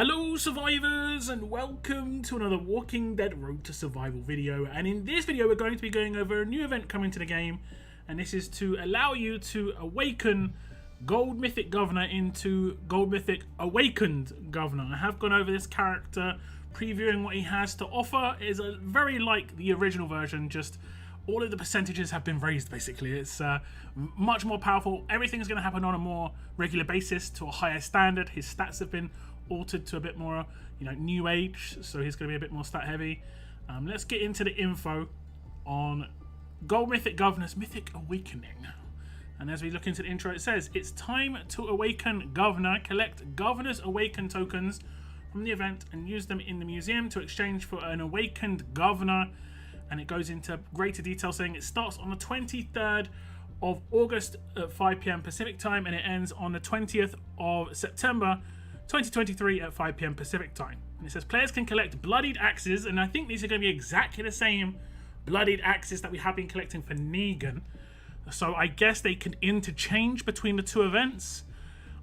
Hello survivors and welcome to another Walking Dead Road to Survival video, and in this video we're going to be going over a new event coming to the game, and this is to allow you to awaken Gold Mythic Governor into Gold Mythic Awakened Governor. I have gone over this character, previewing what he has to offer. It is very like the original version, just all of the percentages have been raised basically. It's much more powerful. Everything is going to happen on a more regular basis to a higher standard. His stats have been altered to a bit more, new age, so he's going to be a bit more stat heavy. Let's get into the info on Gold Mythic Governor's Mythic Awakening. And as we look into the intro, it says it's time to awaken Governor. Collect Governor's Awaken tokens from the event and use them in the museum to exchange for an awakened Governor. And it goes into greater detail saying it starts on the 23rd of August at 5 PM Pacific time and it ends on the 20th of September 2023 at 5 PM Pacific time. And it says players can collect bloodied axes, and I think these are going to be exactly the same bloodied axes that we have been collecting for Negan. So I guess they can interchange between the two events.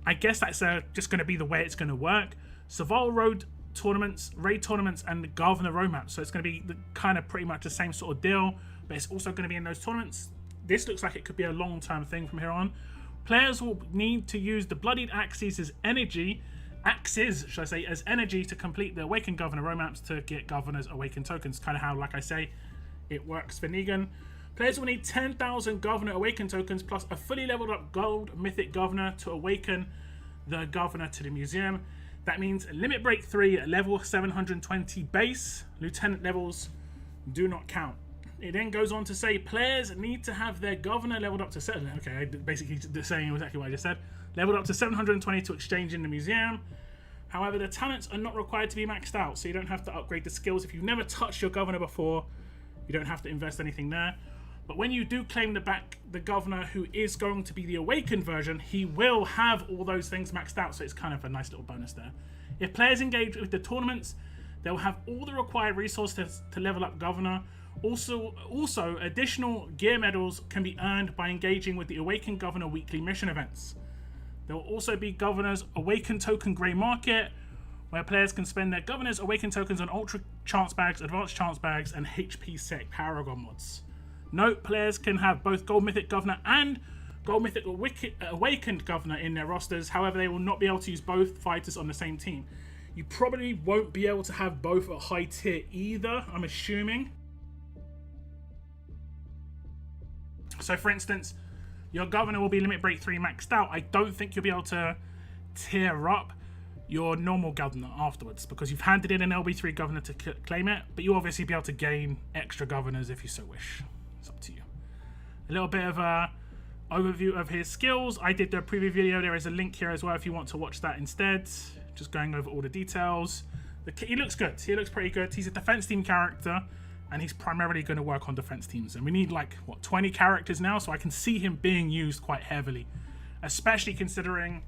I guess that's just going to be the way it's going to work. Survival Road tournaments, raid tournaments, and the Governor roadmap. So it's going to be kind of pretty much the same sort of deal, but it's also going to be in those tournaments. This looks like it could be a long-term thing from here on. Players will need to use the bloodied axes as energy. As energy to complete the Awakened Governor roadmaps to get Governor's Awakened tokens. Kind of how, like I say, it works for Negan. Players will need 10,000 Governor Awakened tokens plus a fully leveled up Gold Mythic Governor to awaken the Governor to the museum. That means limit break 3 at level 720 base. Lieutenant levels do not count. It then goes on to say players need to have their Governor leveled up to 7. Okay, basically saying exactly what I just said. Leveled up to 720 to exchange in the museum. However, the talents are not required to be maxed out, so you don't have to upgrade the skills. If you've never touched your Governor before, you don't have to invest anything there. But when you do claim the Governor who is going to be the Awakened version, he will have all those things maxed out, so it's kind of a nice little bonus there. If players engage with the tournaments, they'll have all the required resources to level up Governor. Also, additional gear medals can be earned by engaging with the Awakened Governor weekly mission events. There will also be Governor's Awakened Token Grey Market, where players can spend their Governor's Awakened tokens on Ultra Chance Bags, Advanced Chance Bags, and HP Sec Paragon mods. Note, players can have both Gold Mythic Governor and Gold Mythic Awakened Governor in their rosters. However, they will not be able to use both fighters on the same team. You probably won't be able to have both at high tier either, I'm assuming. So, for instance, your Governor will be limit break 3 maxed out. I don't think you'll be able to tier up your normal Governor afterwards because you've handed in an LB3 Governor to claim it, but you'll obviously be able to gain extra Governors if you so wish. It's up to you. A little bit of a overview of his skills. I did the preview video. There is a link here as well if you want to watch that instead. Just going over all the details. He looks good. He looks pretty good. He's a defense team character, and he's primarily going to work on defense teams. And we need 20 characters now, so I can see him being used quite heavily, especially considering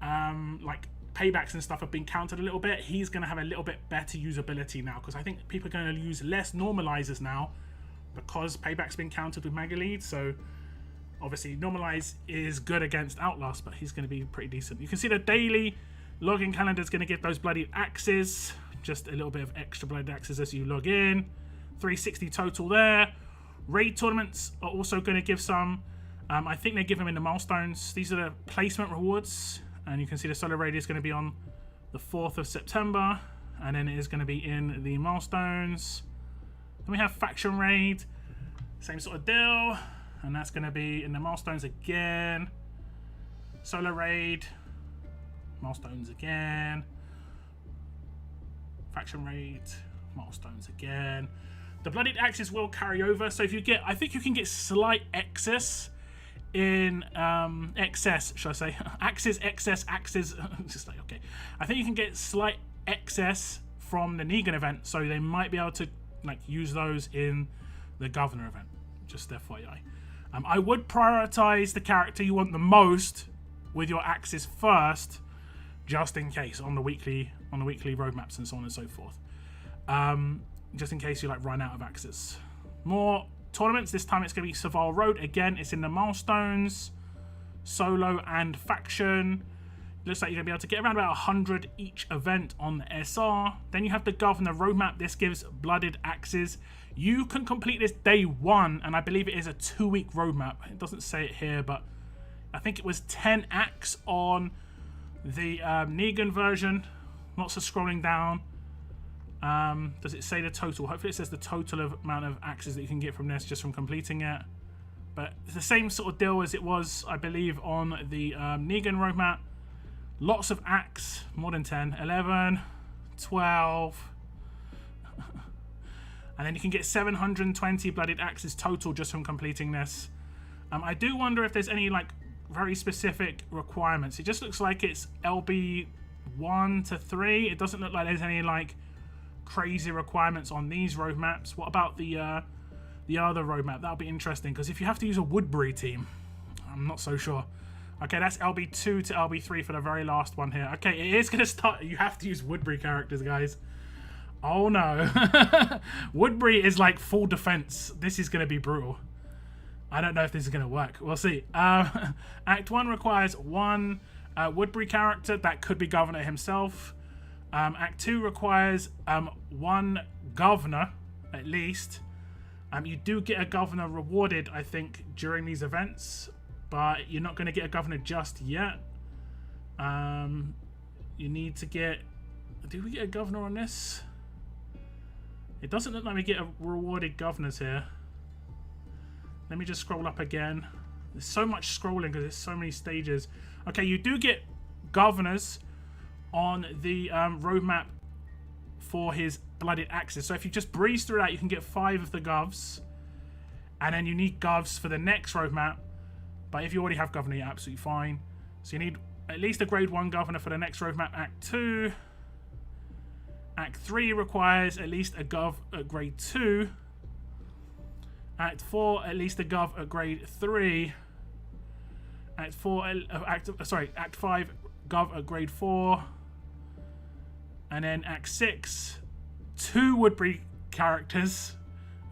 paybacks and stuff have been counted a little bit. He's going to have a little bit better usability now because I think people are going to use less normalizers now because payback's been counted with Mega Lead. So obviously normalize is good against Outlast, but he's going to be pretty decent. You can see the daily login calendar is going to give those bloody axes, just a little bit of extra bloody axes as you log in. 360 total there. Raid tournaments are also going to give some. I think they give them in the milestones. These are the placement rewards, and you can see the solo raid is going to be on the 4th of September, and then it is going to be in the milestones. Then we have faction raid, same sort of deal, and that's going to be in the milestones again. Solo raid, milestones again. Faction raid, milestones again. The bloodied axes will carry over, so if you get, I think you can get slight excess in excess, should I say? Axes, excess, axes. Just like, okay. I think you can get slight excess from the Negan event, so they might be able to use those in the Governor event. Just FYI. I would prioritize the character you want the most with your axes first, just in case on the weekly roadmaps and so on and so forth. Just in case you run out of axes. More tournaments. This time it's going to be Survival Road. Again, it's in the milestones, solo and faction. looks like you're going to be able to get around about 100 each event on the SR. Then you have the Governor roadmap. This gives blooded axes. You can complete this day 1, and I believe it is a 2-week roadmap. It doesn't say it here, but I think it was 10 axe on the Negan version. Lots of scrolling down. Does it say the total? Hopefully it says the total amount of axes that you can get from this just from completing it. But it's the same sort of deal as it was, I believe, on the Negan roadmap. Lots of axe, more than 10, 11, 12. And then you can get 720 blooded axes total just from completing this. I do wonder if there's any like very specific requirements. It just looks like it's LB 1 to 3. It doesn't look like there's any like crazy requirements on these roadmaps. What about the other roadmap? That'll be interesting, because if you have to use a Woodbury team, I'm not so sure. Okay, that's LB2 to LB3 for the very last one here. Okay, it is going to start. You have to use Woodbury characters, guys. Oh no. Woodbury is like full defense. This is going to be brutal. I don't know if this is going to work. We'll see. Act 1 requires 1 Woodbury character. That could be Governor himself. Act 2 requires 1 Governor, at least. You do get a Governor rewarded, I think, during these events, but you're not going to get a Governor just yet. You need to get... Do we get a Governor on this? It doesn't look like we get a rewarded Governors here. Let me just scroll up again. There's so much scrolling because there's so many stages. Okay, you do get Governors on the roadmap for his blooded axes. So if you just breeze through that, you can get 5 of the govs, and then you need govs for the next roadmap. But if you already have Governor, you're absolutely fine. So you need at least a grade 1 Governor for the next roadmap. Act 2. Act 3 requires at least a gov at grade 2. Act 4, at least a gov at grade 3. Act 5, gov at grade 4. And then Act 6, 2 Woodbury characters.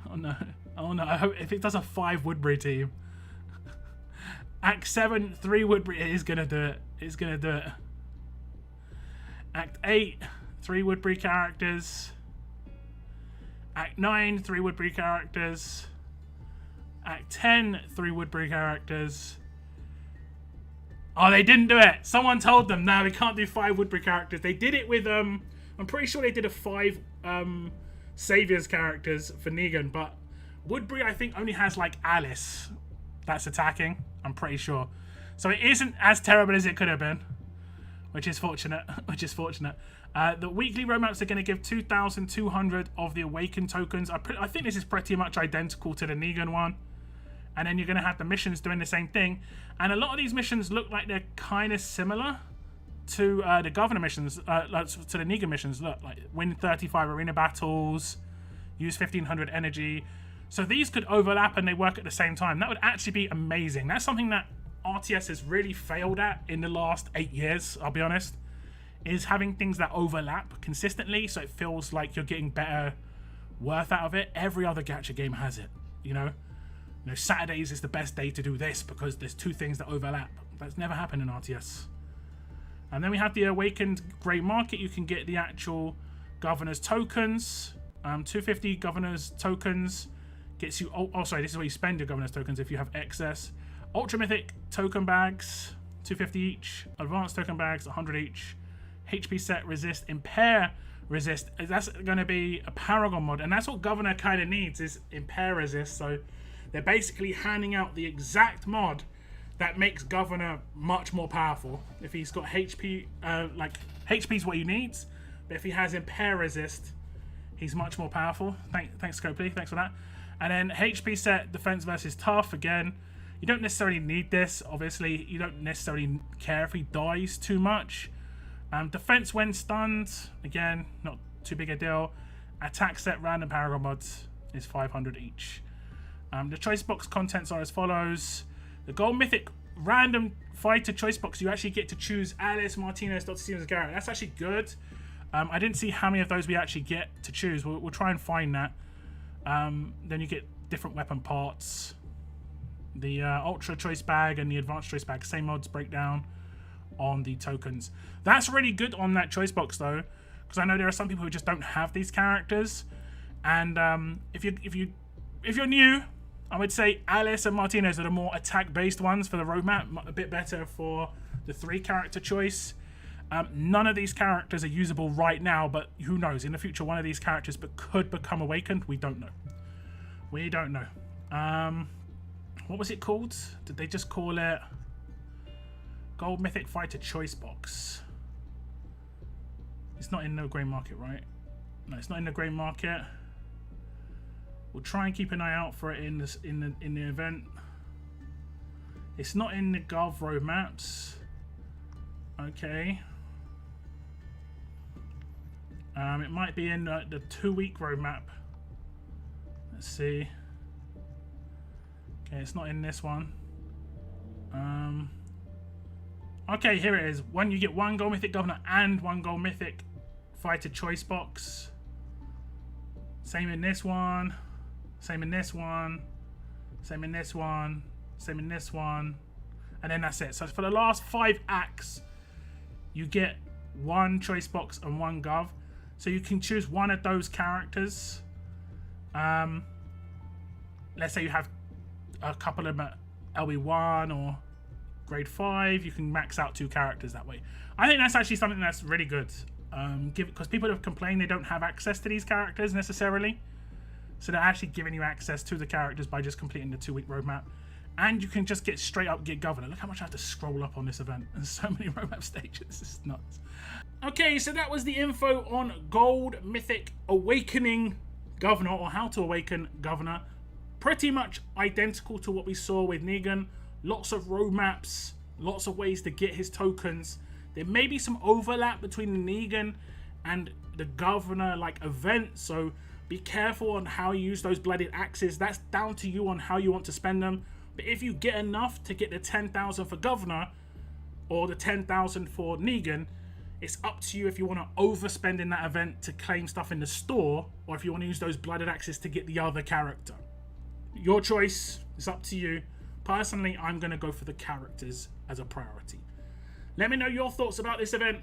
Oh no. Oh no. I hope if it does a 5 Woodbury team. Act 7, 3 Woodbury. It is going to do it. It's going to do it. Act 8, 3 Woodbury characters. Act 9, 3 Woodbury characters. Act 10, 3 Woodbury characters. Oh, they didn't do it. Someone told them, no, we can't do 5 Woodbury characters. They did it with, I'm pretty sure they did a 5 Saviors characters for Negan, but Woodbury, I think, only has, like, Alice that's attacking. I'm pretty sure. So it isn't as terrible as it could have been, which is fortunate, The weekly roadmaps are going to give 2,200 of the Awakened tokens. I think this is pretty much identical to the Negan one. And then you're going to have the missions doing the same thing. And a lot of these missions look like they're kind of similar to the Governor missions, to the Negan missions. Look, like win 35 arena battles, use 1,500 energy. So these could overlap and they work at the same time. That would actually be amazing. That's something that RTS has really failed at in the last 8 years, I'll be honest, is having things that overlap consistently so it feels like you're getting better worth out of it. Every other gacha game has it, you know? Saturdays is the best day to do this because there's 2 things that overlap. That's never happened in RTS. And then we have the Awakened Grey Market. You can get the actual Governor's tokens. 250 Governor's tokens gets you... Oh, sorry, this is where you spend your Governor's tokens if you have excess. Ultra Mythic token bags, 250 each. Advanced token bags, 100 each. HP set resist, impair resist. That's going to be a Paragon mod. And that's what Governor kind of needs, is impair resist. So they're basically handing out the exact mod that makes Governor much more powerful. If he's got HP, like HP is what he needs, but if he has impair resist, he's much more powerful. Thanks Scopely, thanks for that. And then HP set defense versus tough. Again, you don't necessarily need this. Obviously, you don't necessarily care if he dies too much. Defense when stunned, again, not too big a deal. Attack set random Paragon mods is 500 each. The choice box contents are as follows. The Gold Mythic random fighter choice box, you actually get to choose Alice, Martinez, Dr. Stevens, Garrett. That's actually good. I didn't see how many of those we actually get to choose. We'll try and find that. Then you get different weapon parts. The Ultra choice bag and the Advanced choice bag, same mods breakdown. on the tokens. That's really good on that choice box though, because I know there are some people who just don't have these characters. And if you're new, I would say Alice and Martinez are the more attack-based ones for the roadmap, a bit better for the 3-character choice. None of these characters are usable right now, but who knows? In the future, one of these characters could become awakened. We don't know. We don't know. What was it called? Did they just call it Gold Mythic Fighter Choice Box? It's not in the grey market, right? No, it's not in the grey market. We'll try and keep an eye out for it in the event. It's not in the Gov roadmaps. Okay. It might be in the 2-week roadmap. Let's see. Okay, it's not in this one. Okay, here it is. You get 1 Gold Mythic Governor and 1 Gold Mythic Fighter Choice Box. Same in this one. Same in this one. Same in this one. Same in this one. And then that's it. So for the last 5 acts, you get 1 choice box and 1 Gov. So you can choose one of those characters. Let's say you have a couple of them at LB1 or grade 5. You can max out 2 characters that way. I think that's actually something that's really good. Because people have complained they don't have access to these characters necessarily. So they're actually giving you access to the characters by just completing the 2-week roadmap. And you can just get straight up get Governor. Look how much I have to scroll up on this event. There's so many roadmap stages. It's nuts. Okay, so that was the info on Gold Mythic Awakening Governor, or how to awaken Governor. Pretty much identical to what we saw with Negan. Lots of roadmaps, lots of ways to get his tokens. There may be some overlap between the Negan and the Governor event, so be careful on how you use those blooded axes. That's down to you on how you want to spend them. But if you get enough to get the 10,000 for Governor or the 10,000 for Negan, it's up to you if you want to overspend in that event to claim stuff in the store, or if you want to use those blooded axes to get the other character. Your choice. It's up to you. Personally, I'm going to go for the characters as a priority. Let me know your thoughts about this event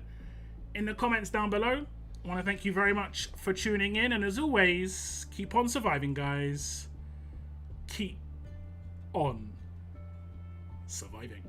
in the comments down below. I want to thank you very much for tuning in, and as always, keep on surviving, guys. Keep on surviving.